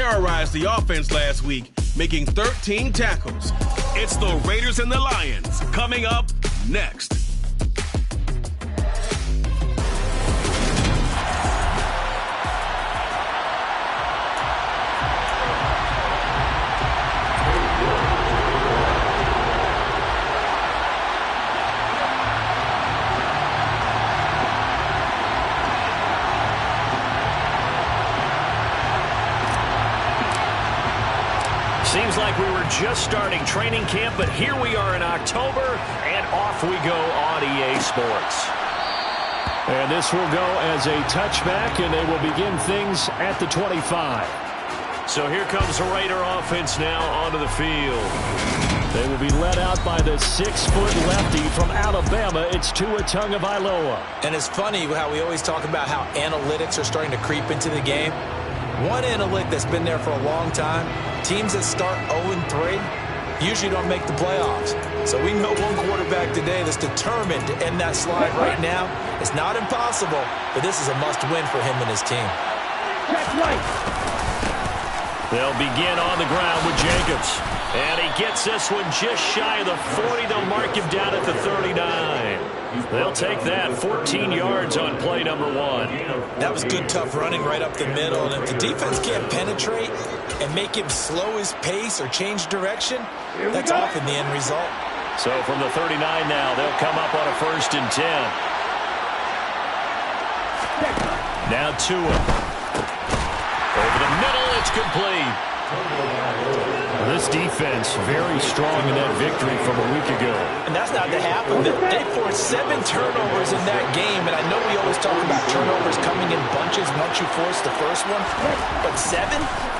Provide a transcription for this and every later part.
terrorized the offense last week, making 13 tackles. It's the Raiders and the Lions coming up next. Seems like we were just starting training camp, but here we are in October, and off we go on EA Sports. And this will go as a touchback, and they will begin things at the 25. So here comes the Raider offense now onto the field. They will be led out by the 6-foot lefty from Alabama. It's Tua Tagovailoa. And it's funny how we always talk about how analytics are starting to creep into the game. One analytic that's been there for a long time, teams that start 0-3 usually don't make the playoffs. So we know one quarterback today that's determined to end that slide right now. It's not impossible, but this is a must-win for him and his team. That's right. They'll begin on the ground with Jacobs. And he gets this one just shy of the 40. They'll mark him down at the 39. They'll take that 14 yards on play number 1. That was good, tough running right up the middle. And if the defense can't penetrate and make him slow his pace or change direction, that's often the end result. So from the 39 now, they'll come up on a 1st and 10. Now Tua. Over the middle, it's complete. This defense very strong in that victory from a week ago. And that's not to happen. They forced 7 turnovers in that game, and I know we always talk about turnovers coming in bunches once you force the first one, but 7?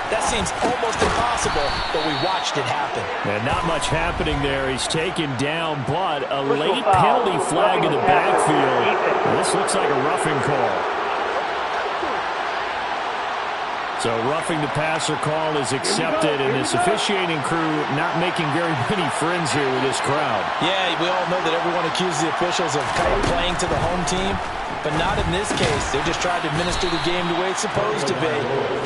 That seems almost impossible, but we watched it happen. And not much happening there. He's taken down, but a late penalty flag in the backfield. This looks like a roughing call. So roughing the passer call is accepted, and this officiating crew not making very many friends here with this crowd. Yeah, we all know that everyone accuses the officials of kind of playing to the home team, but not in this case. They just tried to administer the game the way it's supposed to be.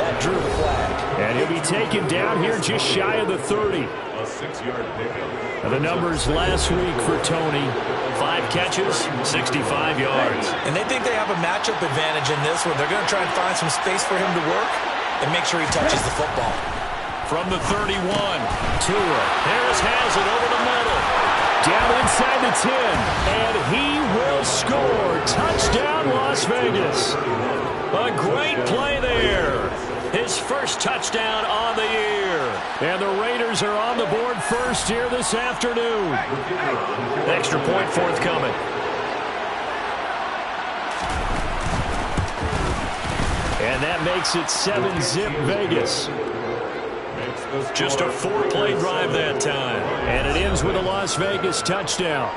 That drew the flag. And he'll be taken down here just shy of the 30. A 6-yard pickup. And the numbers last week for Tony. 5 catches, 65 yards. And they think they have a matchup advantage in this one. They're going to try and find some space for him to work and make sure he touches the football. From the 31, Tua. Harris has it over the middle. Down inside the 10. And he will score. Touchdown, Las Vegas. A great play there. His first touchdown on the year. And the Raiders are on the board first here this afternoon. Extra point forthcoming. And that makes it 7-zip Vegas. Just a 4-play drive that time. And it ends with a Las Vegas touchdown.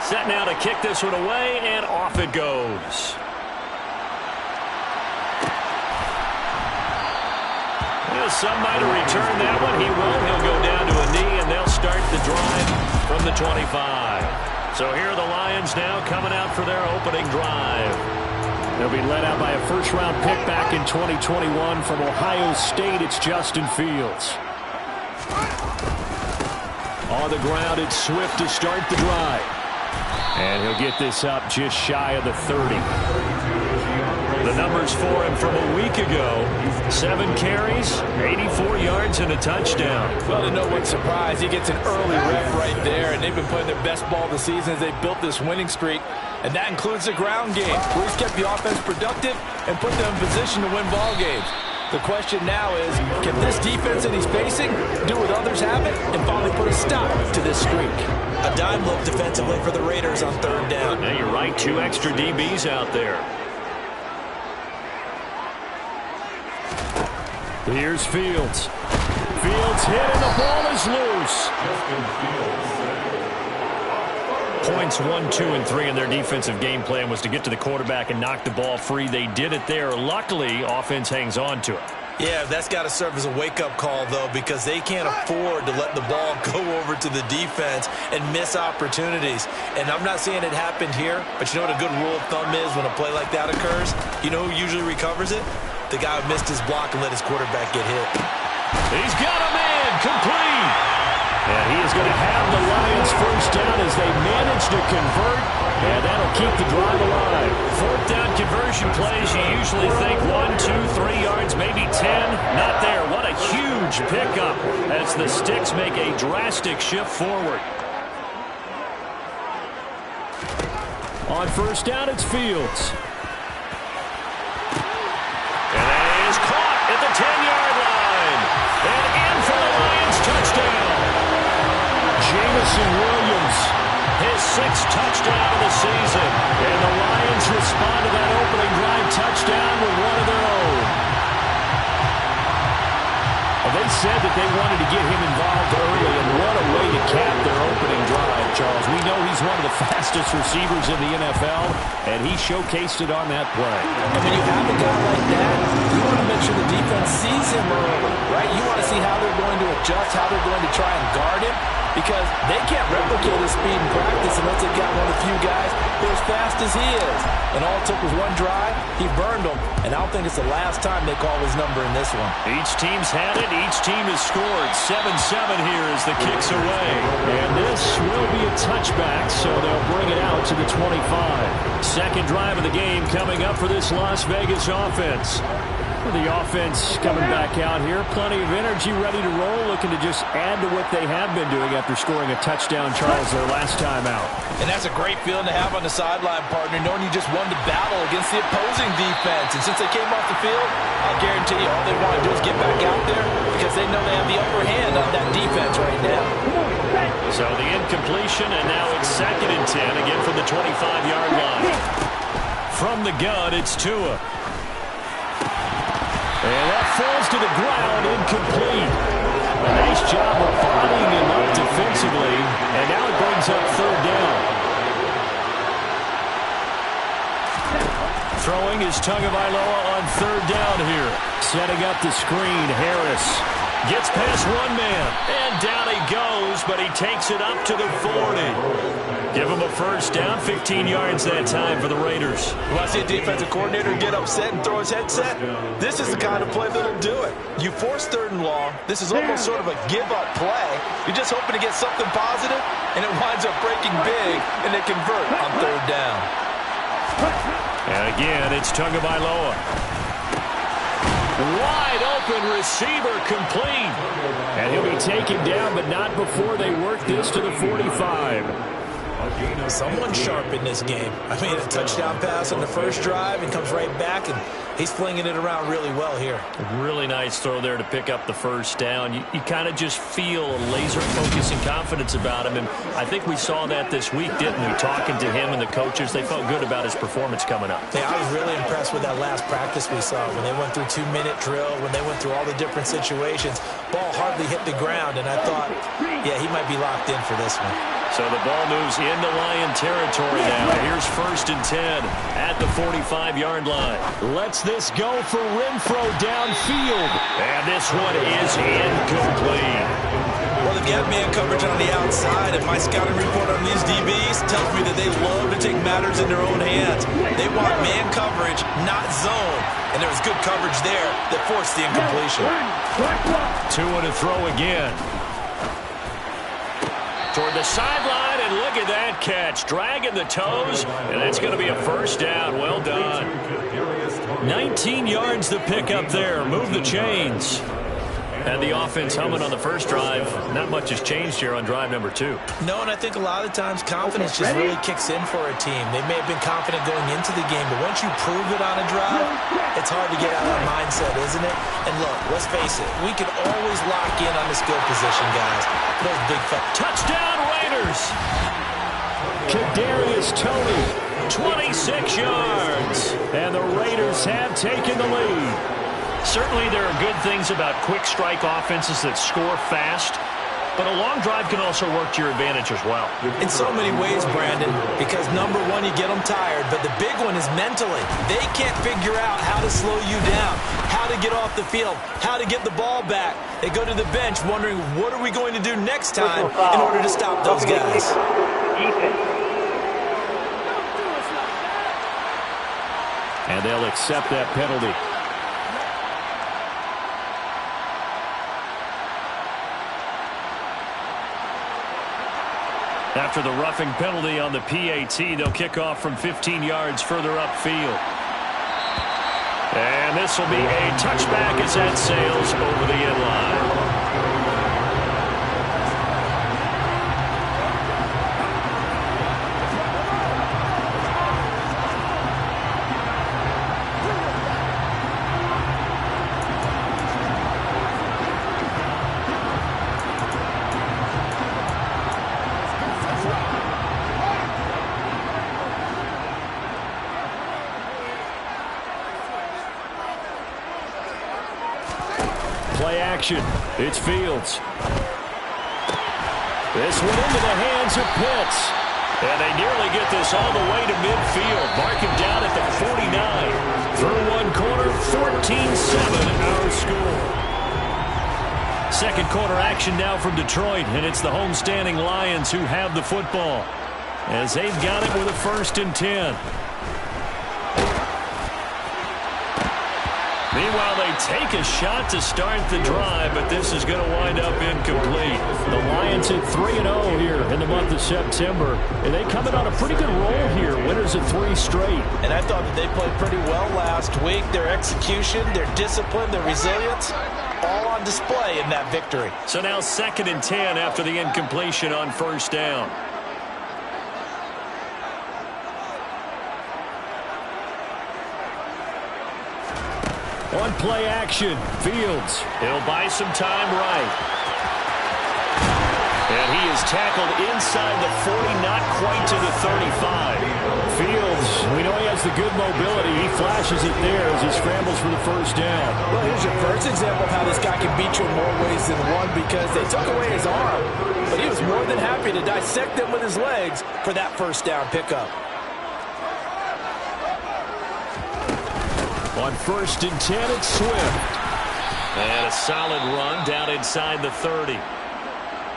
Set now to kick this one away, and off it goes. Some might have returned that one. He won't. He'll go down to a knee, and they'll start the drive from the 25. So here are the Lions now coming out for their opening drive. They'll be led out by a first-round pick back in 2021 from Ohio State. It's Justin Fields. On the ground, it's Swift to start the drive. And he'll get this up just shy of the 30. The numbers for him from a week ago: 7 carries, 84 yards, and a touchdown. Well, to no one's surprise, he gets an early rep right there, and they've been playing their best ball of the season as they built this winning streak. And that includes the ground game, where he's kept the offense productive and put them in position to win ball games. The question now is, can this defense that he's facing do what others haven't and finally put a stop to this streak? A dime look defensively for the Raiders on 3rd down. Yeah, you're right, 2 extra DBs out there. Here's Fields. Fields hit and the ball is loose. Points 1, 2, and 3 in their defensive game plan was to get to the quarterback and knock the ball free. They did it there. Luckily, offense hangs on to it. Yeah, that's got to serve as a wake-up call, though, because they can't afford to let the ball go over to the defense and miss opportunities. And I'm not saying it happened here, but you know what a good rule of thumb is when a play like that occurs? You know who usually recovers it? The guy who missed his block and let his quarterback get hit. He's got a man complete. And he is going to have the Lions first down as they manage to convert, and that'll keep the drive alive. Fourth down conversion plays, you usually think 1, 2, 3 yards, maybe 10. Not there. What a huge pickup as the Sticks make a drastic shift forward. On first down, it's Fields. And it is caught at the 10-yard line. And in for the Lions touchdown. Jameson Williams, his 6th touchdown of the season. And the Lions respond to that opening drive touchdown with one of their own. Well, they said that they wanted to get him involved early, and what a way to cap their opening drive, Charles. We know he's one of the fastest receivers in the NFL, and he showcased it on that play. And when you have a guy like that, you want to make sure the defense sees him early, right? You want to see how they're going to adjust, how they're going to try and guard him, because they can't replicate his speed in practice unless they've got one of the few guys who are as fast as he is. And all it took was one drive. He burned them, and I don't think it's the last time they call his number in this one. Each team's had it. Each team has scored. 7-7 here as the kick's away. And this will be a touchback, so they'll bring it out to the 25. Second drive of the game coming up for this Las Vegas offense. The offense coming back out here. Plenty of energy, ready to roll, looking to just add to what they have been doing after scoring a touchdown, Charles, their last time out. And that's a great feeling to have on the sideline, partner, knowing you just won the battle against the opposing defense. And since they came off the field, I'll guarantee you all they want to do is get back out there because they know they have the upper hand on that defense right now. So the incompletion, and now it's 2nd and 10, again from the 25-yard line. From the gun, it's Tua. And that falls to the ground, incomplete. A nice job of bodying him up defensively, and now it brings up 3rd down. Throwing is Tagovailoa on 3rd down here. Setting up the screen, Harris. Gets past one man, and down he goes, but he takes it up to the 40. Give him a first down, 15 yards that time for the Raiders. You want to see a defensive coordinator get upset and throw his headset? This is the kind of play that'll do it. You force 3rd and long. This is almost sort of a give-up play. You're just hoping to get something positive, and it winds up breaking big, and they convert on 3rd down. And again, it's Tagovailoa. Wide open receiver complete. And he'll be taken down, but not before they work this to the 45. Someone sharp in this game. I mean, a touchdown pass on the first drive and comes right back, and he's flinging it around really well here. A really nice throw there to pick up the first down. You kind of just feel a laser focus and confidence about him, and I think we saw that this week, didn't we? Talking to him and the coaches, they felt good about his performance coming up. Yeah, I was really impressed with that last practice we saw when they went through 2-minute drill, when they went through all the different situations. Ball hardly hit the ground, and I thought, yeah, he might be locked in for this one. So the ball moves into Lion territory now. Here's 1st and 10 at the 45-yard line. Lets this go for Renfro downfield. And this one is incomplete. Well, they've got man coverage on the outside, and my scouting report on these DBs tells me that they love to take matters in their own hands. They want man coverage, not zone. And there was good coverage there that forced the incompletion. Tua to throw again. Toward the sideline, and look at that catch. Dragging the toes, and that's going to be a first down. Well done. 19 yards to pick up there. Move the chains. And the offense humming on the first drive. Not much has changed here on drive number 2. No, and I think a lot of times confidence just really kicks in for a team. They may have been confident going into the game, but once you prove it on a drive, it's hard to get out of that mindset, isn't it? And look, let's face it, we can always lock in on the skill position, guys. Those big touchdown Raiders! Kadarius Toney, 26 yards. And the Raiders have taken the lead. Certainly there are good things about quick strike offenses that score fast, but a long drive can also work to your advantage as well. In so many ways, Brandon, because number one, you get them tired, but the big one is mentally. They can't figure out how to slow you down, how to get off the field, how to get the ball back. They go to the bench wondering, what are we going to do next time in order to stop those guys? And they'll accept that penalty. After the roughing penalty on the PAT, they'll kick off from 15 yards further upfield. And this will be a touchback as that sails over the end line. Play action. It's Fields. This one into the hands of Pitts. And they nearly get this all the way to midfield. Mark him down at the 49. Through one quarter, 14-7 our score. Second quarter action now from Detroit, and it's the homestanding Lions who have the football, as they've got it with a 1st and 10. Meanwhile, they take a shot to start the drive, but this is going to wind up incomplete. The Lions at 3-0 here in the month of September, and they come in on a pretty good roll here, winners of 3 straight. And I thought that they played pretty well last week. Their execution, their discipline, their resilience, all on display in that victory. So now 2nd and 10 after the incompletion on 1st down. On play action, Fields. He'll buy some time right. And he is tackled inside the 40, not quite to the 35. Fields, we know he has the good mobility. He flashes it there as he scrambles for the 1st down. Well, here's your first example of how this guy can beat you in more ways than one, because they took away his arm, but he was more than happy to dissect them with his legs for that 1st down pickup. On 1st and 10, it's Swift. And a solid run down inside the 30.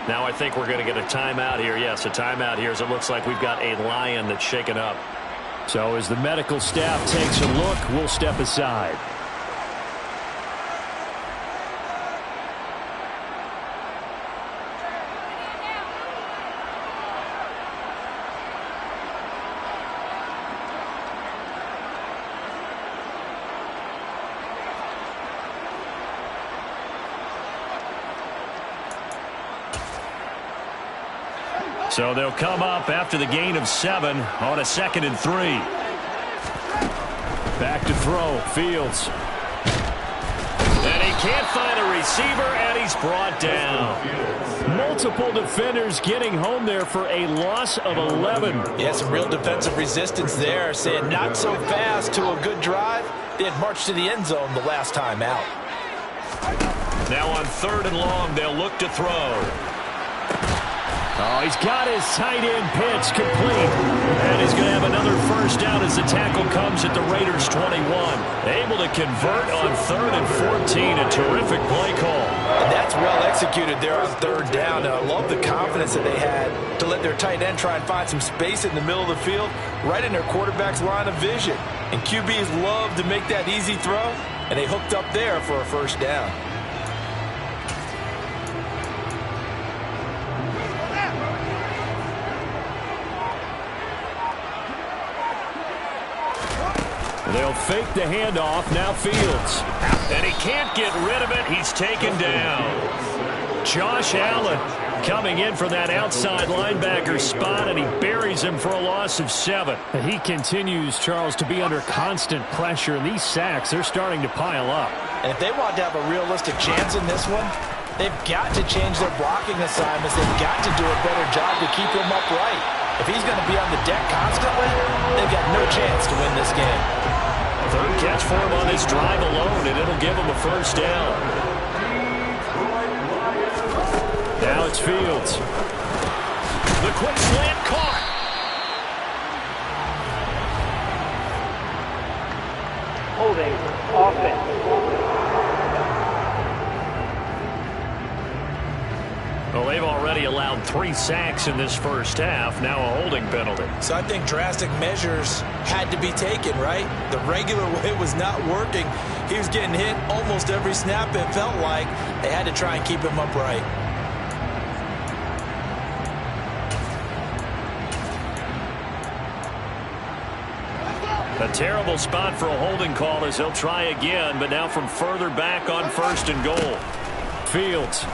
Now I think we're going to get a timeout here. Yes, a timeout here, as it looks like we've got a Lion that's shaken up. So as the medical staff takes a look, we'll step aside. So they'll come up after the gain of 7 on a 2nd and 3. Back to throw, Fields. And he can't find a receiver, and he's brought down. Multiple defenders getting home there for a loss of 11. Yeah, some real defensive resistance there, saying not so fast to a good drive. They had marched to the end zone the last time out. Now on 3rd and long, they'll look to throw. Oh, he's got his tight end pitch complete. And he's going to have another 1st down as the tackle comes at the Raiders' 21. Able to convert on 3rd and 14. A terrific play call. And that's well executed there on 3rd down. And I love the confidence that they had to let their tight end try and find some space in the middle of the field, right in their quarterback's line of vision. And QBs love to make that easy throw, and they hooked up there for a 1st down. They'll fake the handoff. Now Fields. And he can't get rid of it. He's taken down. Josh Allen coming in for that outside linebacker spot, and he buries him for a loss of 7. He continues, Charles, to be under constant pressure, and these sacks, they're starting to pile up. And if they want to have a realistic chance in this one, they've got to change their blocking assignments. They've got to do a better job to keep him upright. If he's going to be on the deck constantly, they've got no chance to win this game. 3rd catch for him on this drive alone, and it'll give him a 1st down. Now it's Fields. The quick slant caught. Holding offense. They've already allowed 3 sacks in this first half, now a holding penalty. So I think drastic measures had to be taken, right? The regular way was not working. He was getting hit almost every snap, it felt like. They had to try and keep him upright. A terrible spot for a holding call as he'll try again, but now from further back on 1st and goal. Fields.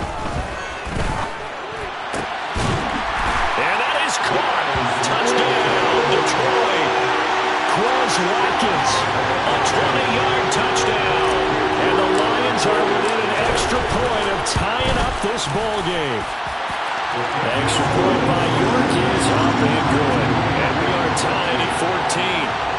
And that is caught. Touchdown, Detroit. Quaz Watkins, a 20-yard touchdown. And the Lions are within an extra point of tying up this ball game. Extra point by York is up and good. And we are tied at 14.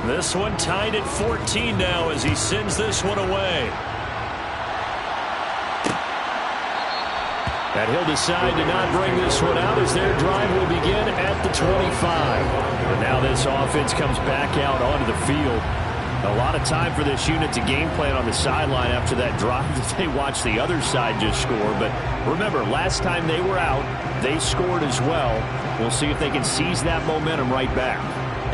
This one tied at 14 now as he sends this one away. And he'll decide to not bring this one out as their drive will begin at the 25. But now this offense comes back out onto the field. A lot of time for this unit to game plan on the sideline after that drive that they watched the other side just score. But remember, last time they were out, they scored as well. We'll see if they can seize that momentum right back.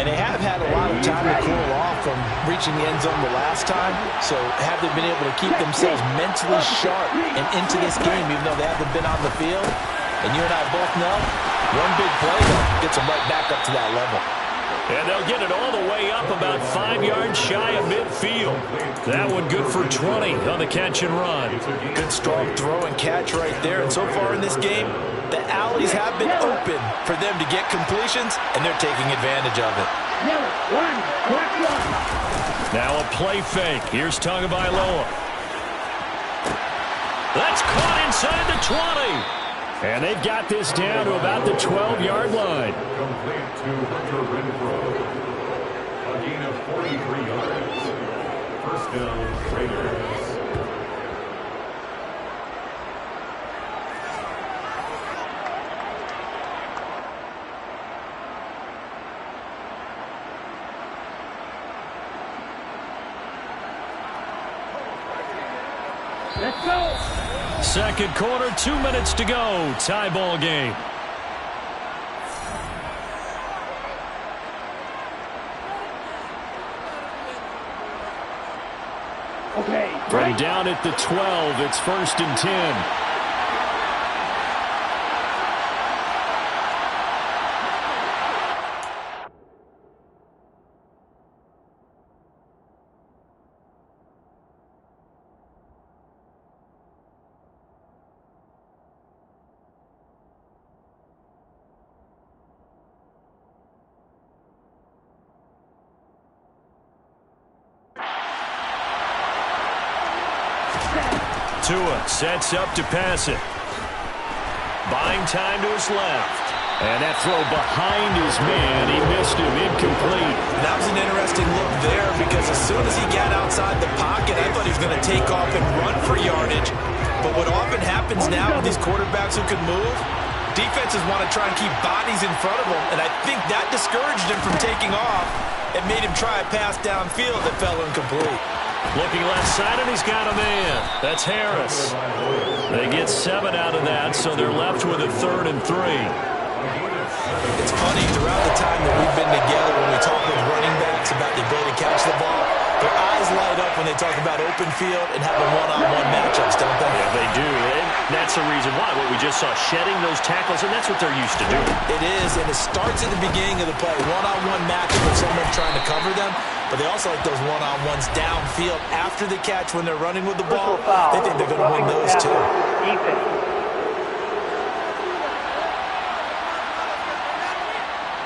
And they have had a lot of time to cool off from reaching the end zone the last time. So have they been able to keep themselves mentally sharp and into this game, even though they haven't been on the field? And you and I both know, one big play gets them right back up to that level. And they'll get it all the way up about 5 yards shy of midfield. That one good for 20 on the catch and run. Good strong throw and catch right there. And so far in this game, the alleys have been open for them to get completions, and they're taking advantage of it. Now a play fake. Here's Tagovailoa. That's caught inside the 20. And they've got this down to about the 12-yard line. Complete to Hunter Renfrow. A gain of 43 yards. First down, Raiders. Let's go. Second quarter, 2 minutes to go. Tie ball game. Okay. From down at the 12, it's 1st and 10. Tua sets up to pass it. Buying time to his left. And that throw behind his man, he missed him, incomplete. That was an interesting look there because as soon as he got outside the pocket, I thought he was going to take off and run for yardage. But what often happens now with these quarterbacks who can move, defenses want to try and keep bodies in front of them, and I think that discouraged him from taking off and made him try a pass downfield that fell incomplete. Looking left side, and he's got a man. That's Harris. They get 7 out of that, so they're left with a 3rd and 3. It's funny, throughout the time that we've been together, when we talk with running backs about the ability to catch the ball, their eyes light up when they talk about open field and having one-on-one matchups, don't they? Yeah, they do. And that's the reason why. What we just saw, shedding those tackles, and that's what they're used to doing. It is, and it starts at the beginning of the play. One-on-one matchup with someone trying to cover them, but they also like those one-on-ones downfield after the catch when they're running with the ball. They think they're going to win those too.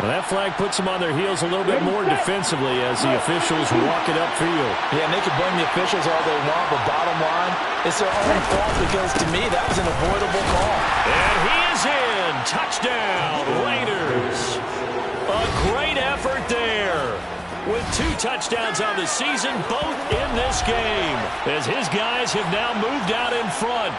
Well, that flag puts them on their heels a little bit more defensively as the officials walk it upfield. Yeah, and they can blame the officials all they want, but bottom line, it's their own fault because, to me, that was an avoidable call. And he is in. Touchdown, Raiders. A great effort there. With 2 touchdowns on the season, both in this game, as his guys have now moved out in front.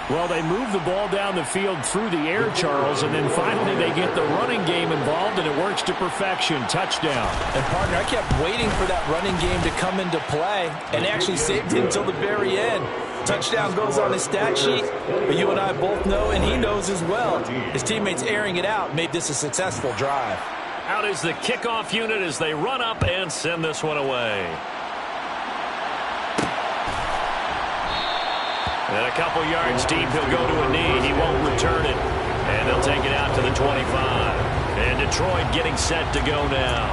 Well, they move the ball down the field through the air, Charles, and then finally they get the running game involved, and it works to perfection. Touchdown. And, partner, I kept waiting for that running game to come into play and actually saved it until the very end. Touchdown goes on his stat sheet, but you and I both know, and he knows as well, his teammates airing it out made this a successful drive. Out is the kickoff unit as they run up and send this one away. And a couple yards deep, he'll go to a knee. He won't return it. And they'll take it out to the 25. And Detroit getting set to go now.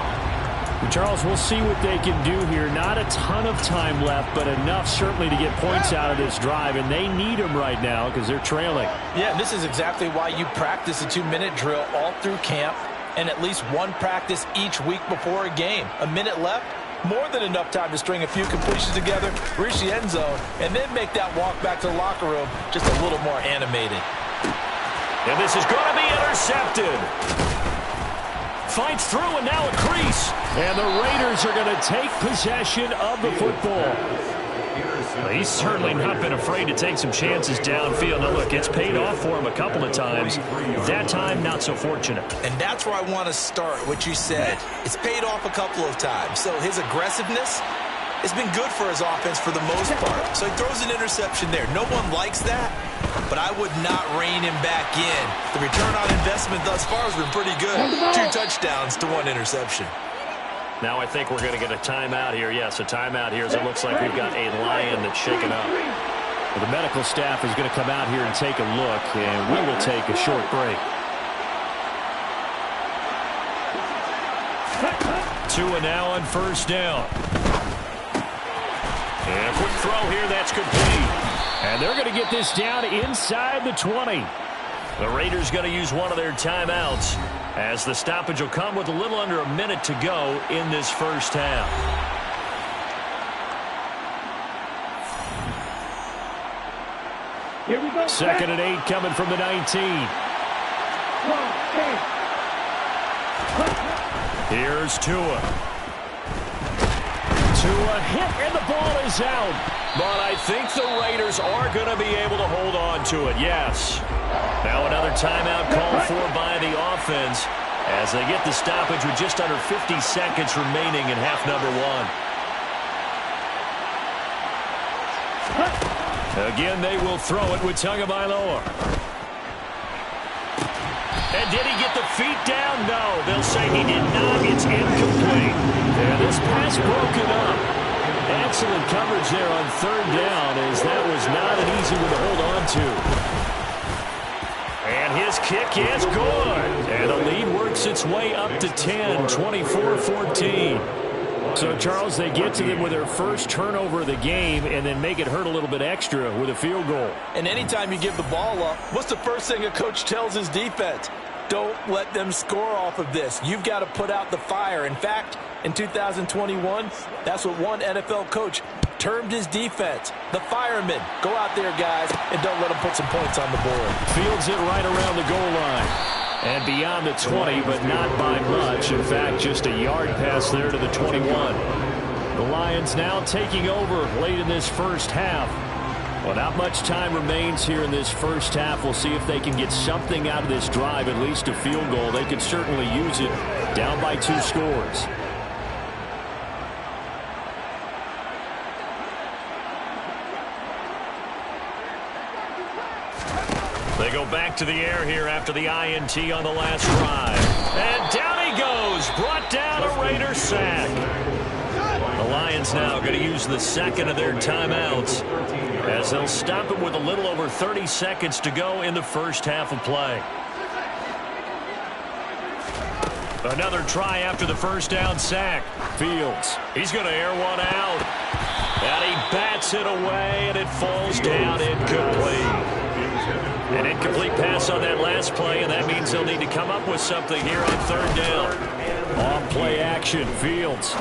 Charles, we'll see what they can do here. Not a ton of time left, but enough certainly to get points out of this drive. And they need them right now because they're trailing. Yeah, this is exactly why you practice a 2-minute drill all through camp and at least one practice each week before a game. A minute left. More than enough time to string a few completions together, reach the end zone, and then make that walk back to the locker room just a little more animated. And this is going to be intercepted. Fights through, and now a crease. And the Raiders are going to take possession of the football. Well, he's certainly not been afraid to take some chances downfield. Now, look, it's paid off for him a couple of times. That time, not so fortunate. And that's where I want to start, what you said. It's paid off a couple of times. So his aggressiveness has been good for his offense for the most part. So he throws an interception there. No one likes that, but I would not rein him back in. The return on investment thus far has been pretty good. 2 touchdowns to 1 interception. Now I think we're going to get a timeout here. Yes, a timeout here as it looks like we've got a Lion that's shaken up. Well, the medical staff is going to come out here and take a look, and we will take a short break. 2 and now on first down. And a quick throw here, that's complete. And they're going to get this down inside the 20. The Raiders going to use one of their timeouts as the stoppage will come with a little under a minute to go in this first half. Here we go. 2nd and 8 coming from the 19. Here's Tua. Tua hit, and the ball is out. But I think the Raiders are going to be able to hold on to it, yes. Now another timeout called for by the offense as they get the stoppage with just under 50 seconds remaining in half number 1. Again, they will throw it with Tagovailoa. And did he get the feet down? No, they'll say he did not. It's incomplete. And this pass broken up. Excellent coverage there on 3rd down as that was not an easy one to hold on to. And his kick is good. And the lead works its way up to 10, 24-14. So, Charles, they get to them with their first turnover of the game and then make it hurt a little bit extra with a field goal. And anytime you give the ball up, what's the first thing a coach tells his defense? Don't let them score off of this. You've got to put out the fire. In fact, in 2021, that's what one NFL coach termed his defense. The firemen. Go out there, guys, and don't let them put some points on the board. Fields it right around the goal line. And beyond the 20, but not by much. In fact, just a yard pass there to the 21. The Lions now taking over late in this first half. Well, not much time remains here in this first half. We'll see if they can get something out of this drive, at least a field goal. They could certainly use it down by 2 scores. They go back to the air here after the INT on the last drive. And down he goes. Brought down a Raider sack. The Lions now going to use the second of their timeouts as they'll stop it with a little over 30 seconds to go in the first half of play. Another try after the first down sack. Fields. He's going to air one out. And he bats it away, and it falls down incomplete. An incomplete pass on that last play, and that means they'll need to come up with something here on third down. On play action, Fields.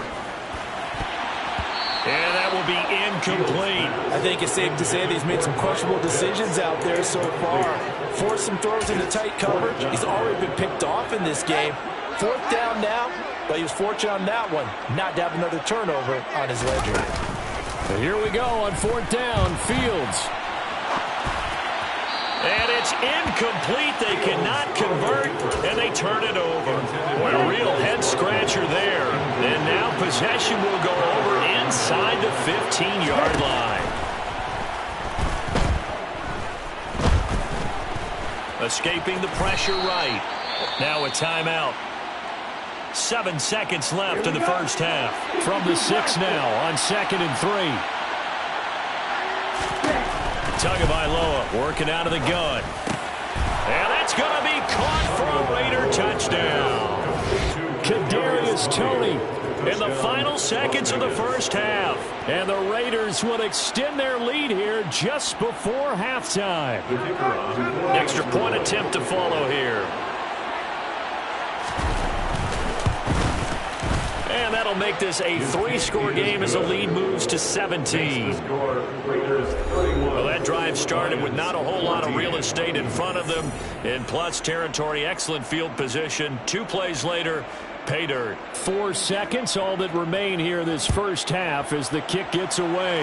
And that will be incomplete. I think it's safe to say that he's made some questionable decisions out there so far. Forced some throws into tight coverage. He's already been picked off in this game. Fourth down now, but he was fortunate on that one not to have another turnover on his ledger. And here we go on fourth down, Fields. And it's incomplete. They cannot convert, and they turn it over. Boy, a real head-scratcher there. And now possession will go over inside the 15-yard line. Escaping the pressure right. Now a timeout. 7 seconds left in the first half. From the 6 now on 2nd and 3. Tagovailoa working out of the gun. And that's going to be caught for a Raider touchdown. Kadarius Toney In the final seconds of the first half. And the Raiders will extend their lead here just before halftime. Extra point attempt to follow here. And that'll make this a 3-score game as the lead moves to 17. Well, that drive started with not a whole lot of real estate in front of them. In plus territory, excellent field position. 2 plays later, pay dirt. 4 seconds, all that remain here this first half as the kick gets away.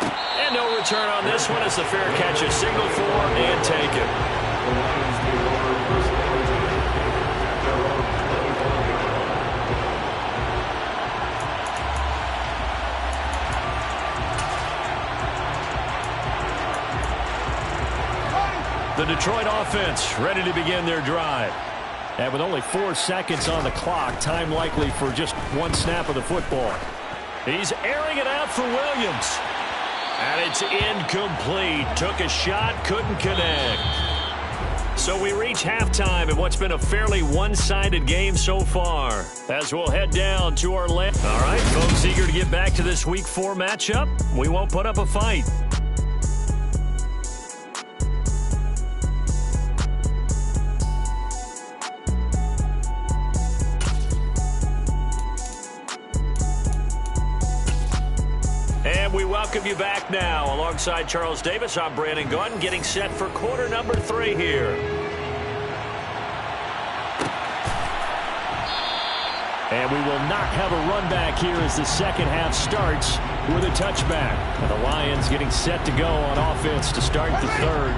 And no return on this one as the fair catch is signaled for and taken. The Detroit offense ready to begin their drive. And with only 4 seconds on the clock, time likely for just 1 snap of the football. He's airing it out for Williams. And it's incomplete. Took a shot, couldn't connect. So we reach halftime in what's been a fairly one-sided game so far. As we'll head down to our left. All right, folks, eager to get back to this Week 4 matchup. We won't put up a fight. And we welcome you back now. Alongside Charles Davis, I'm Brandon Gunn, getting set for quarter number 3 here. And we will not have a run back here as the second half starts with a touchback. And the Lions getting set to go on offense to start the third.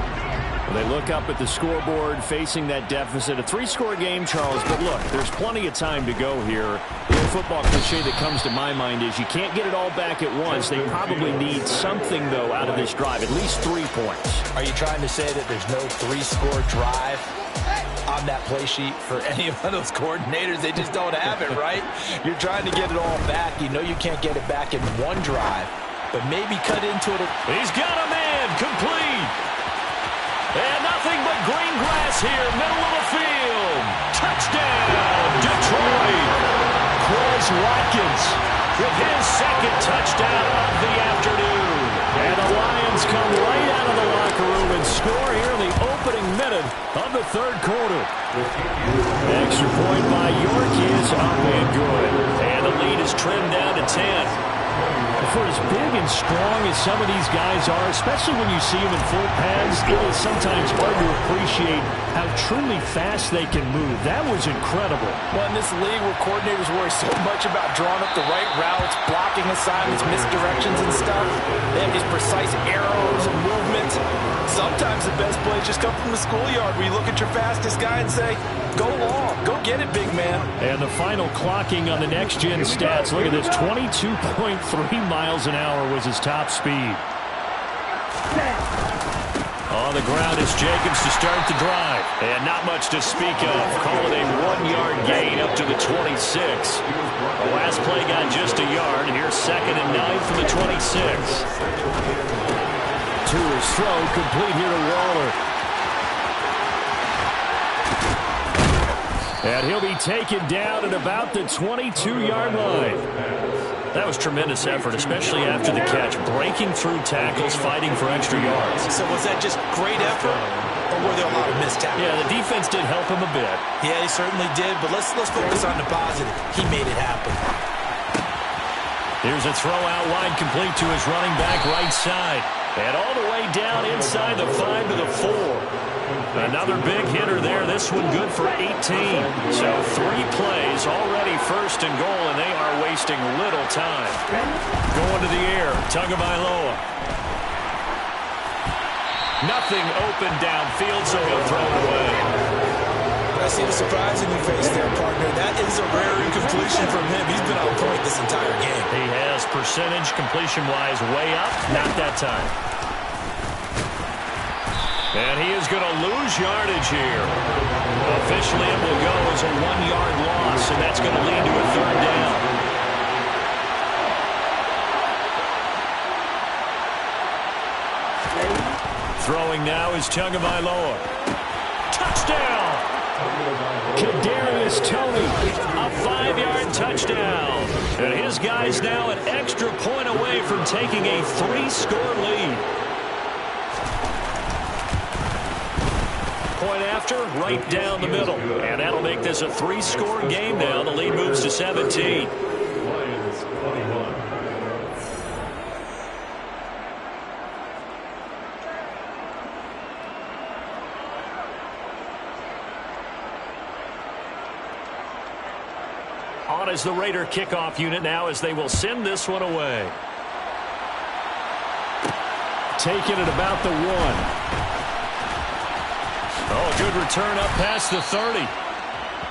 Well, they look up at the scoreboard facing that deficit. A 3-score game, Charles, but look, there's plenty of time to go here. The football cliche that comes to my mind is you can't get it all back at once. They probably need something, though, out of this drive, at least 3 points. Are you trying to say that there's no 3-score drive on that play sheet for any of those coordinators? They just don't have it, right? You're trying to get it all back. You know you can't get it back in 1 drive, but maybe cut into it. He's got a man, complete. And nothing but green grass here, middle of the field. Touchdown, Detroit. Quez Watkins with his second touchdown of the afternoon. And the Lions come right out of the locker room and score here in the opening minute of the third quarter. Extra point by York is up and good. And the lead is trimmed down to 10. For as big and strong as some of these guys are, especially when you see them in full pads, it is sometimes hard to appreciate how truly fast they can move. That was incredible. Well, in this league where coordinators worry so much about drawing up the right routes, blocking assignments, misdirections and stuff, they have these precise arrows and movements. Sometimes the best plays just come from the schoolyard where you look at your fastest guy and say, go long, go get it, big man. And the final clocking on the next-gen stats, look at this, 22.3 miles an hour was his top speed. On the ground is Jacobs to start the drive. And not much to speak of. Call it a 1-yard gain up to the 26. The last play got just a yard. Here's 2nd and 9 from the 26. To his throw, complete here to Waller. And he'll be taken down at about the 22-yard line. That was tremendous effort, especially after the catch. Breaking through tackles, fighting for extra yards. So was that just great effort, or were there a lot of missed tackles? Yeah, the defense did help him a bit. Yeah, he certainly did, but let's focus on the positive. He made it happen. Here's a throw out wide, complete to his running back right side. And all the way down inside the 5 to the 4. Another big hitter there. This one good for 18. So 3 plays, already first and goal, and they are wasting little time. Going to the air, Tagovailoa. Nothing open downfield, so he'll throw it away. I see the surprise in your face there, partner. That is a rare incompletion from him. He's been on point this entire game. He has percentage completion-wise way up. Not that time. And he is going to lose yardage here. Officially, it will go as a 1-yard loss, and that's going to lead to a 3rd down. Throwing now is Tagovailoa. Touchdown! Kadarius Toney, a 5-yard touchdown. And his guy's now an extra point away from taking a 3-score lead. Point after, right down the middle. And that'll make this a 3-score game now. The lead moves to 17. Lions 21. On is the Raider kickoff unit now as they will send this one away. Taking it about the 1. Oh, good return up past the 30.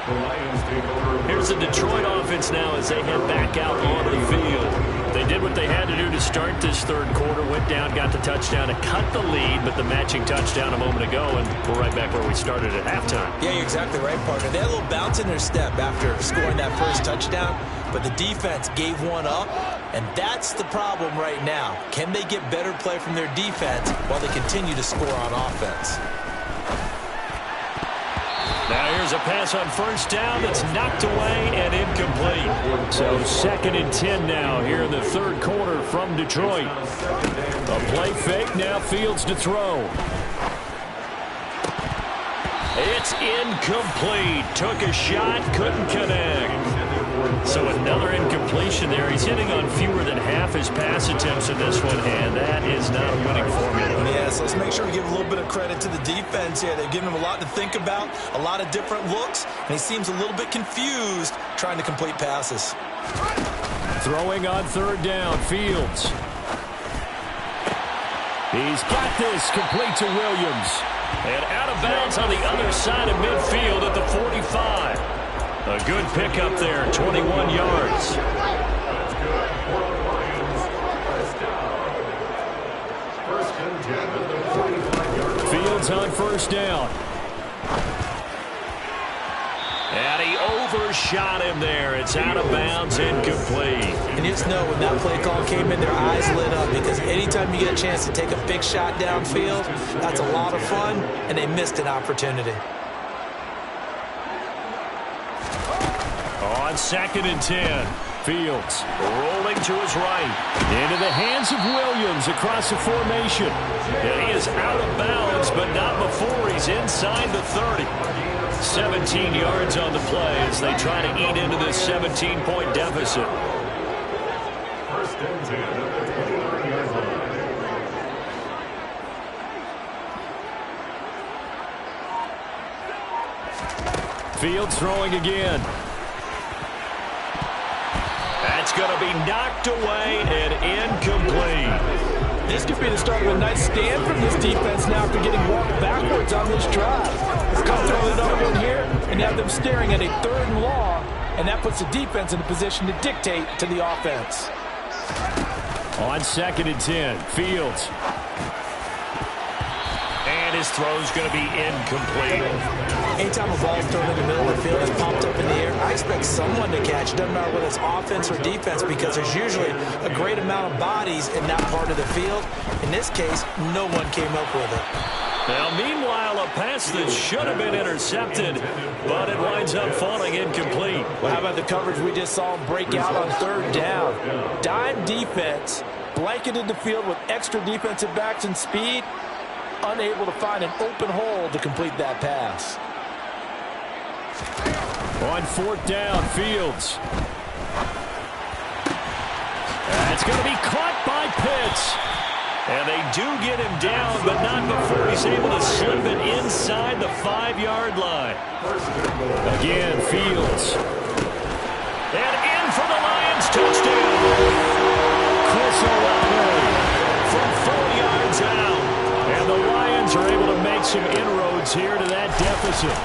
The Lions take over. Here's the Detroit offense now as they head back out on the field. They did what they had to do to start this 3rd quarter. Went down, got the touchdown to cut the lead, but the matching touchdown a moment ago, and we're right back where we started at halftime. Yeah, you're exactly right, partner. They had a little bounce in their step after scoring that first touchdown, but the defense gave one up, and that's the problem right now. Can they get better play from their defense while they continue to score on offense? Now here's a pass on 1st down that's knocked away and incomplete. So 2nd and 10 now here in the 3rd quarter from Detroit. A play fake, now Fields to throw. It's incomplete. Took a shot, couldn't connect. So another incompletion there. He's hitting on fewer than half his pass attempts in this one, and that is not a winning formula. Yeah, so let's make sure we give a little bit of credit to the defense here. They've given him a lot to think about, a lot of different looks, and he seems a little bit confused trying to complete passes. Throwing on 3rd down, Fields. He's got this, complete to Williams. And out of bounds on the other side of midfield at the 45. A good pickup there, 21 yards. That's good for the Lions. First down. 1st and 10 at the 45-yard line. Fields on 1st down. And he overshot him there. It's out of bounds, incomplete. And you just know when that play call came in, their eyes lit up because anytime you get a chance to take a big shot downfield, that's a lot of fun, and they missed an opportunity. On 2nd and 10, Fields rolling to his right. Into the hands of Williams across the formation. And he is out of bounds, but not before he's inside the 30. 17 yards on the play as they try to eat into this 17-point deficit. 1st and 10 at the 29-yard line. Fields throwing again. That's going to be knocked away and incomplete. This could be the start of a nice stand from this defense now after getting walked backwards on this drive. Let's come throw another one here and have them staring at a 3rd and long, and that puts the defense in a position to dictate to the offense. On 2nd and 10, Fields. And his throw's going to be incomplete. Anytime a ball is thrown in the middle of the field, it's popped up in the air, I expect someone to catch. It doesn't matter whether it's offense or defense because there's usually a great amount of bodies in that part of the field. In this case, no one came up with it. Now, meanwhile, a pass that should have been intercepted, but it winds up falling incomplete. Well, how about the coverage we just saw him break out on third down? Dime defense, blanketed the field with extra defensive backs and speed, unable to find an open hole to complete that pass. On fourth down, Fields. It's going to be caught by Pitts. And they do get him down, but not before he's able to slip it inside the 5-yard line. Again, Fields. And in for the Lions, touchdown. Chris Olave from 4 yards out. And the Lions are able to make some inroads here to that deficit.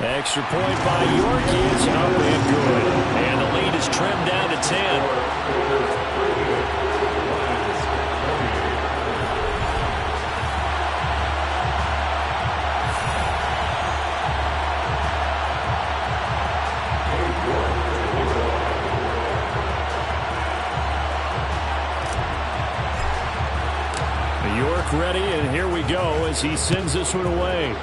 Extra point by York is up and good. And the lead is trimmed down to 10. York ready, and here we go as he sends this one away.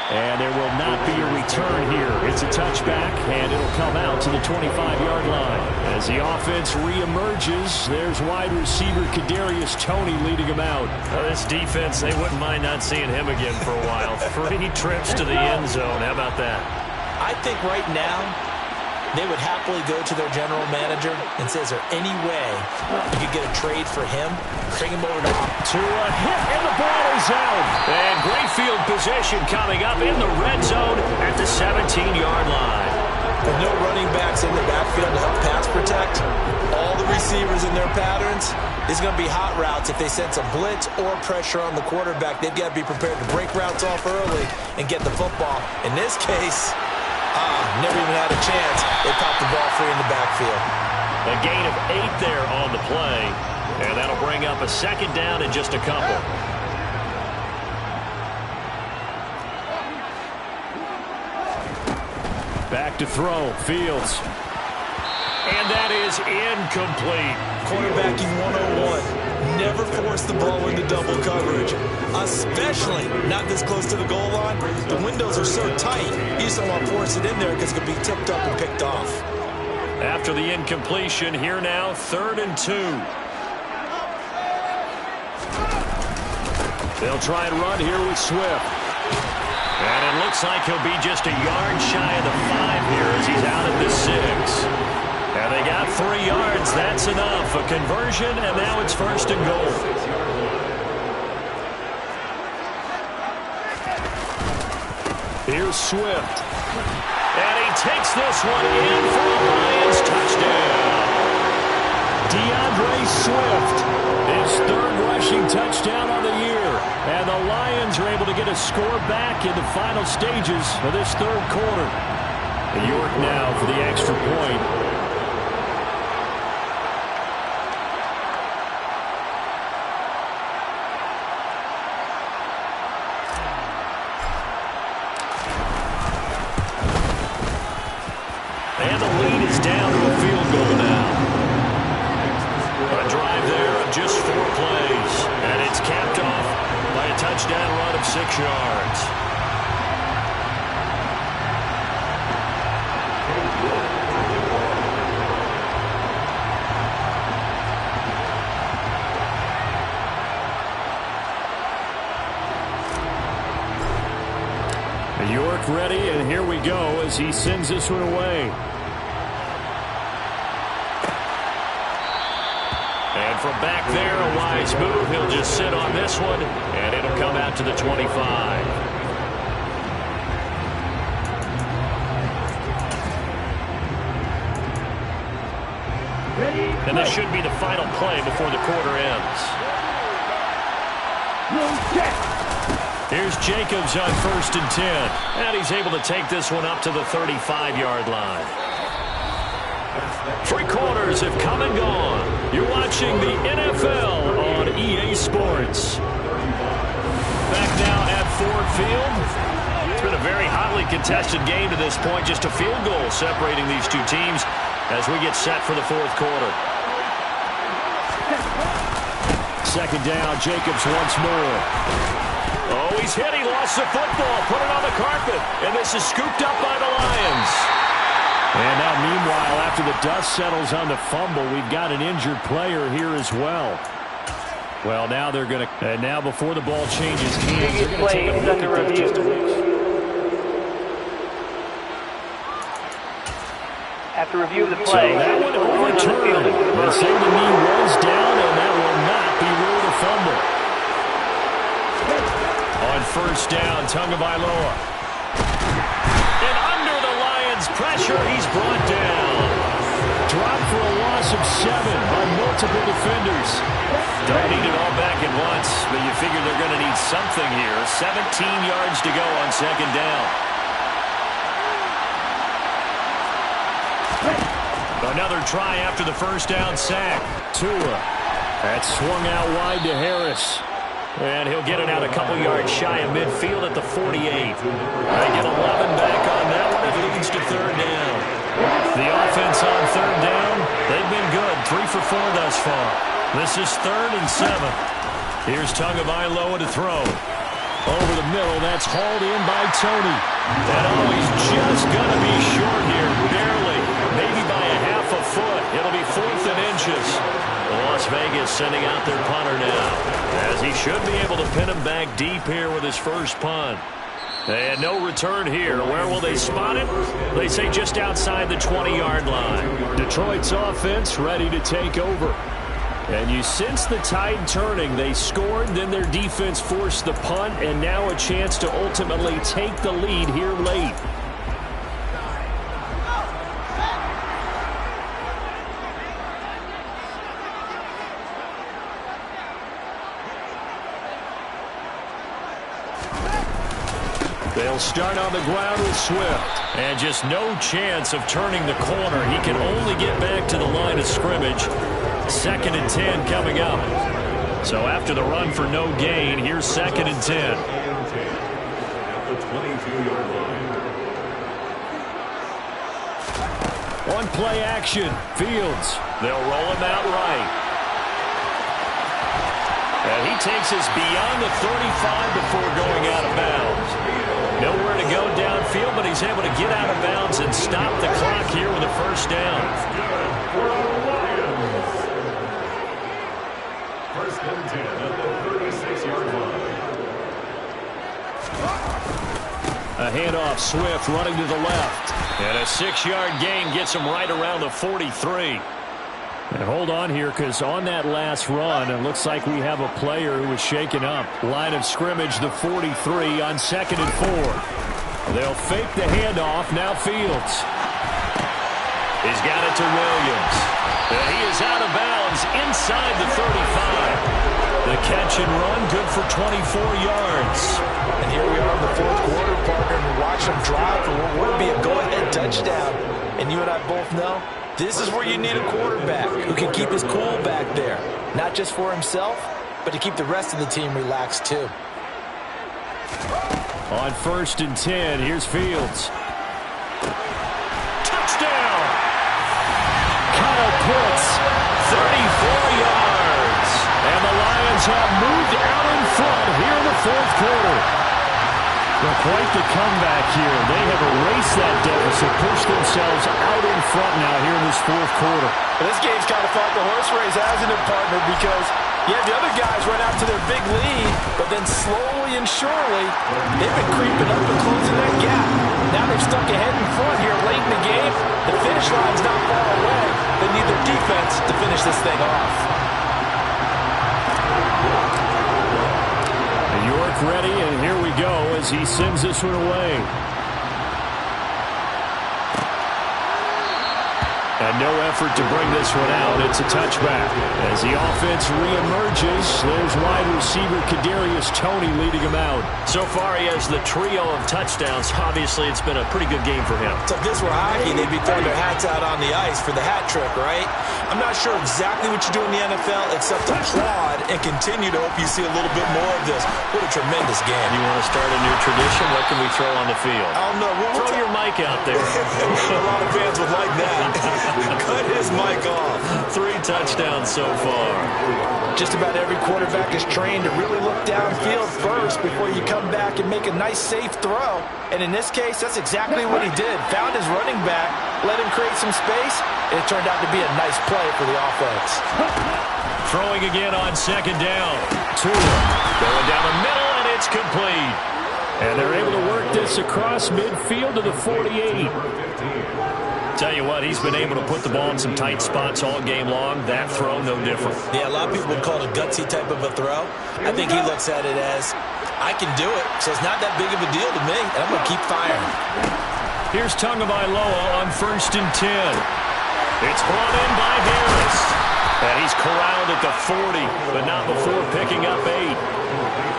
And there will not be a return here. It's a touchback, and it'll come out to the 25-yard line. As the offense reemerges, there's wide receiver Kadarius Toney leading him out. This defense, they wouldn't mind not seeing him again for a while. 3 trips to the end zone. How about that? I think right now, they would happily go to their general manager and say, is there any way you could get a trade for him? Bring him over to a hit, and the ball is out. And great field position coming up in the red zone at the 17-yard line. With no running backs in the backfield to help pass protect, all the receivers in their patterns, it's going to be hot routes. If they sense a blitz or pressure on the quarterback, they've got to be prepared to break routes off early and get the football. In this case, never even had a chance. They popped the ball free in the backfield. A gain of 8 there on the play. And that'll bring up a second down in just a couple. Back to throw, Fields. And that is incomplete. Quarterbacking 101. Never force the ball into double coverage, especially not this close to the goal line. The windows are so tight, you just don't want to force it in there because it could be tipped up and picked off. After the incompletion, here now, 3rd and 2. They'll try and run here with Swift. And it looks like he'll be just a yard shy of the 5 here as he's out at the 6. And they got 3 yards. That's enough. A conversion, and now it's 1st and goal. Here's Swift. And he takes this one in for a Lions touchdown. DeAndre Swift, his 3rd rushing touchdown on the year. And the Lions are able to get a score back in the final stages of this 3rd quarter. York now for the extra point. And the lead is down to a field goal now. A drive there of just 4 plays. And it's capped off by a touchdown run of 6 yards. York ready, and here we go as he sends this one away. And from back there, a wise move. He'll just sit on this one, and it'll come out to the 25. And this should be the final play before the quarter ends. Here's Jacobs on 1st and 10. And he's able to take this one up to the 35-yard line. 3 quarters have come and gone. You're watching the NFL on EA Sports. Back now at Ford Field. It's been a very hotly contested game to this point. Just a field goal separating these two teams as we get set for the 4th quarter. second down. Jacobs once more. Oh, he's hit. He lost the football. Put it on the carpet. And this is scooped up by the Lions. And now, meanwhile, after the dust settles on the fumble, we've got an injured player here as well. Well, now they're going to, and now before the ball changes hands, they're going to take a look at this just a minute. After review of the play, so that one overturned. They say the knee was down, and that will not be ruled a fumble. On first down, Tagovailoa. And under the Lions' pressure, he's brought down. Dropped for a loss of 7 by multiple defenders. Don't need it all back at once, but you figure they're going to need something here. 17 yards to go on second down. Another try after the first down sack. Tua. That swung out wide to Harris. And he'll get it out a couple yards shy of midfield at the 48. They get 11 back on that one. It leads to third down. The offense on third down, they've been good. 3 for 4 thus far. This is 3rd and 7. Here's Tagovailoa to throw. Over the middle, that's hauled in by Tony. And he's just going to be short here, barely. Maybe by a half a foot. It'll be 4th and inches. Las Vegas sending out their punter now, as he should be able to pin him back deep here with his first punt. And no return here. Where will they spot him? They say just outside the 20-yard line. Detroit's offense ready to take over. And you sense the tide turning. They scored, then their defense forced the punt, and now a chance to ultimately take the lead here late. They'll start on the ground with Swift. And just no chance of turning the corner. He can only get back to the line of scrimmage. 2nd and 10 coming up. So after the run for no gain, here's 2nd and 10. At the 22-yard line. On play action, Fields. They'll roll him out right. And he takes us beyond the 35 before going out of bounds. Nowhere to go downfield, but he's able to get out of bounds and stop the clock here with a first down. First and 10 at the 36-yard line. A handoff, Swift running to the left. And a 6-yard gain gets him right around the 43. And hold on here, because on that last run, it looks like we have a player who was shaken up. Line of scrimmage, the 43 on 2nd and 4. They'll fake the handoff. Now Fields. He's got it to Williams. And he is out of bounds inside the 35. The catch and run, good for 24 yards. And here we are in the 4th quarter, partner, and watch him drive for what would be a go-ahead touchdown. And you and I both know, this is where you need a quarterback who can keep his cool back there. Not just for himself, but to keep the rest of the team relaxed too. On 1st and 10, here's Fields. Touchdown! Kyle Pitts, 34 yards. And the Lions have moved out in front here in the 4th quarter. Well, quite the comeback here. They have erased that deficit, pushed themselves out in front now here in this 4th quarter. Well, this game's kind of fought the horse race, hasn't it, partner? Because, yeah, the other guys run out to their big lead, but then slowly and surely, they've been creeping up and closing that gap. Now they're stuck ahead in front here late in the game. The finish line's not far away. They need their defense to finish this thing off. York ready, and here we go as he sends this one away. And no effort to bring this one out. It's a touchback. As the offense reemerges, there's wide receiver Kadarius Toney leading him out. So far, he has the trio of touchdowns. Obviously, it's been a pretty good game for him. So if this were hockey, they'd be throwing their hats out on the ice for the hat trick, right? I'm not sure exactly what you do in the NFL, except applaud and continue to hope you see a little bit more of this. What a tremendous game. You want to start a new tradition? What can we throw on the field? I don't know. Throw your mic out there. A lot of fans would like that. Cut his mic off. 3 touchdowns so far. Just about every quarterback is trained to really look downfield first before you come back and make a nice, safe throw. And in this case, that's exactly what he did. Found his running back, let him create some space, and it turned out to be a nice play for the offense. Throwing again on second down. Tua going down the middle, and it's complete. And they're able to work this across midfield to the 48. Tell you what, he's been able to put the ball in some tight spots all game long. That throw, no different. Yeah, a lot of people would call it a gutsy type of a throw. I think he looks at it as, I can do it, so it's not that big of a deal to me, and I'm going to keep firing. Here's Tagovailoa on 1st and 10. It's brought in by Harris. And he's corralled at the 40, but not before picking up 8.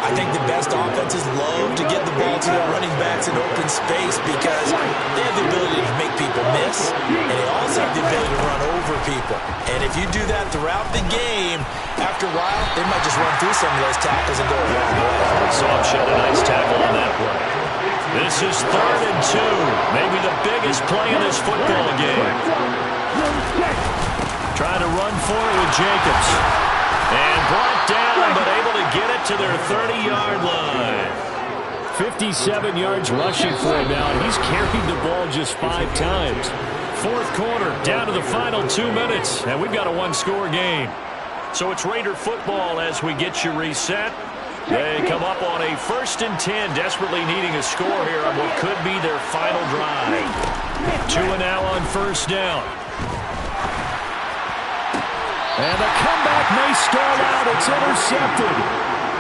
I think the best offenses love to get the ball to their running backs in open space because they have the ability to make people miss, and they also have the ability to run over people. And if you do that throughout the game, after a while, they might just run through some of those tackles and go a long way. Saw him shed a nice tackle on that play. This is 3rd and 2, maybe the biggest play in this football game. Trying to run for it with Jacobs. And brought down, but able to get it to their 30-yard line. 57 yards rushing for him now, and he's carried the ball just 5 times. 4th quarter, down to the final 2 minutes, and we've got a 1-score game. So it's Raider football as we get you reset. They come up on a 1st and 10, desperately needing a score here on what could be their final drive. Tua now on 1st down. And the comeback may stall out. It's intercepted.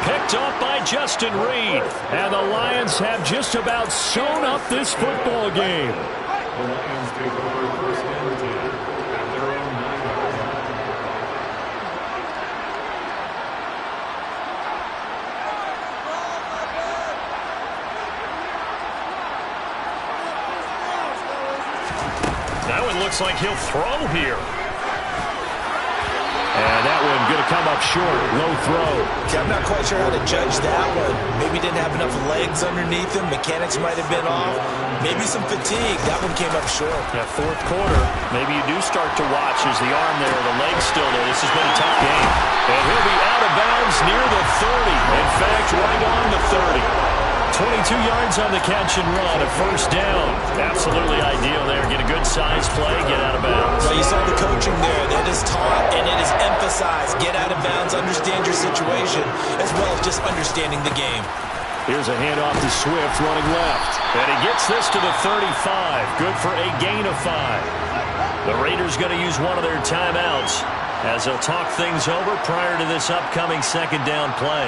Picked off by Justin Reed. And the Lions have just about sewn up this football game. The Lions take over 1st and 10 at their own 9. Now it looks like he'll throw here. And that one going to come up short. Low throw. Okay, I'm not quite sure how to judge that one. Maybe didn't have enough legs underneath him. Mechanics might have been off. Maybe some fatigue. That one came up short. Yeah, 4th quarter. Maybe you do start to watch as the arm there, the leg's still there. This has been a tough game. And he'll be out of bounds near the 30. In fact, right on the 30. 22 yards on the catch and run, a 1st down. Absolutely ideal there. Get a good size play, get out of bounds. Well, you saw the coaching there. That is taught and it is emphasized. Get out of bounds, understand your situation, as well as just understanding the game. Here's a handoff to Swift running left. And he gets this to the 35. Good for a gain of 5. The Raiders going to use one of their timeouts as they'll talk things over prior to this upcoming 2nd down play.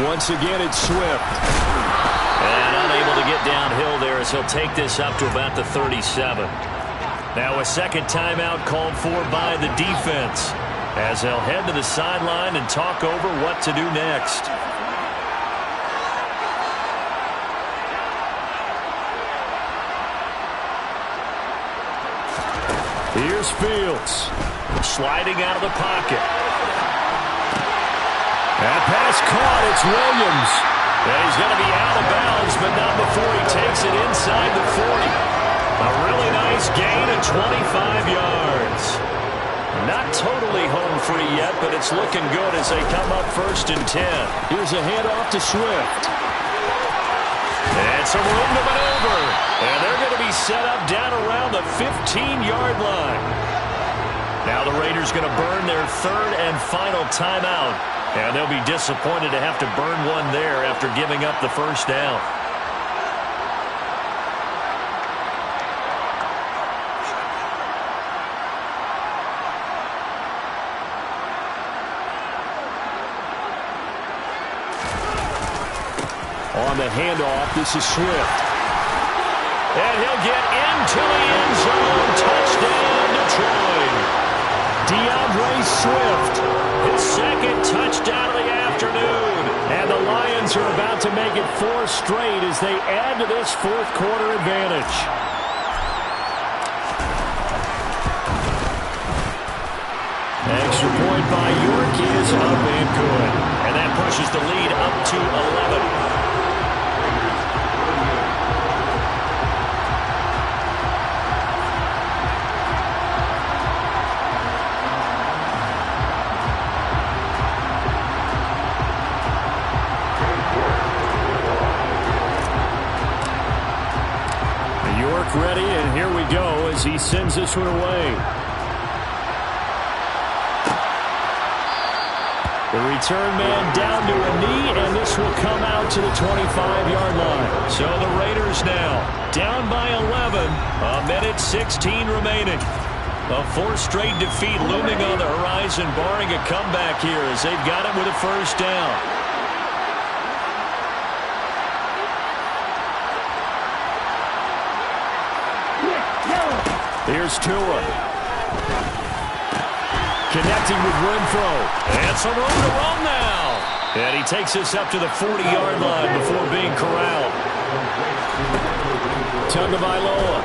Once again, it's Swift. And unable to get downhill there as he'll take this up to about the 37. Now a 2nd timeout called for by the defense as they'll head to the sideline and talk over what to do next. Here's Fields. Sliding out of the pocket. That pass caught. It's Williams. And he's going to be out of bounds, but not before he takes it inside the 40. A really nice gain of 25 yards. Not totally home free yet, but it's looking good as they come up 1st and 10. Here's a handoff to Swift. And some room to maneuver. And they're going to be set up down around the 15-yard line. Now the Raiders going to burn their 3rd and final timeout. And they'll be disappointed to have to burn one there after giving up the 1st down. On the handoff, this is Swift. And he'll get into the end zone. Touchdown, Detroit. DeAndre Swift, his 2nd touchdown of the afternoon. And the Lions are about to make it 4 straight as they add to this 4th quarter advantage. Extra point by York is up and good. And that pushes the lead up to 11. back ready, and here we go as he sends this one away. The return man down to a knee, and this will come out to the 25-yard line. So the Raiders now down by 11, a minute 16 remaining. A fourth straight defeat looming on the horizon, barring a comeback here as they've got it with a first down. Here's Tua. Connecting with Renfro. And some room to roam now. And he takes this up to the 40-yard line before being corralled. Tagovailoa.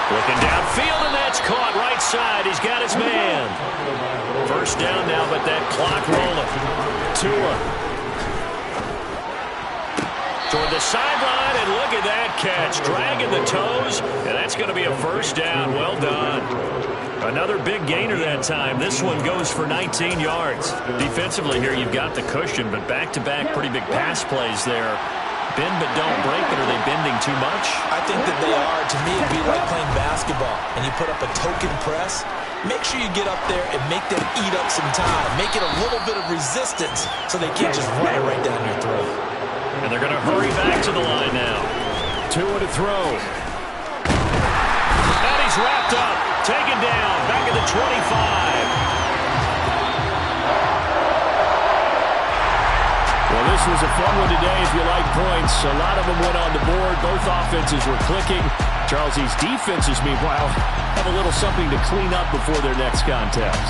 Looking downfield, and that's caught right side. He's got his man. First down now, but that clock rolling. Tua. Toward the sideline, and look at that catch. Dragging the toes, and that's going to be a first down. Well done. Another big gainer that time. This one goes for 19 yards. Defensively here, you've got the cushion, but back-to-back pretty big pass plays there. Bend but don't break, but are they bending too much? I think that they are. To me, it'd be like playing basketball, and you put up a token press. Make sure you get up there and make them eat up some time. Make it a little bit of resistance so they can't just run it right down your throat. And they're going to hurry back to the line now. Tua to throw. And he's wrapped up. Taken down. Back at the 25. Well, this was a fun one today if you like points. A lot of them went on the board. Both offenses were clicking. Charles, these defenses, meanwhile, have a little something to clean up before their next contest.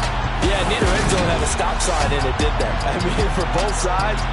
Yeah, neither end zone had a stop sign, and it did that. I mean, for both sides,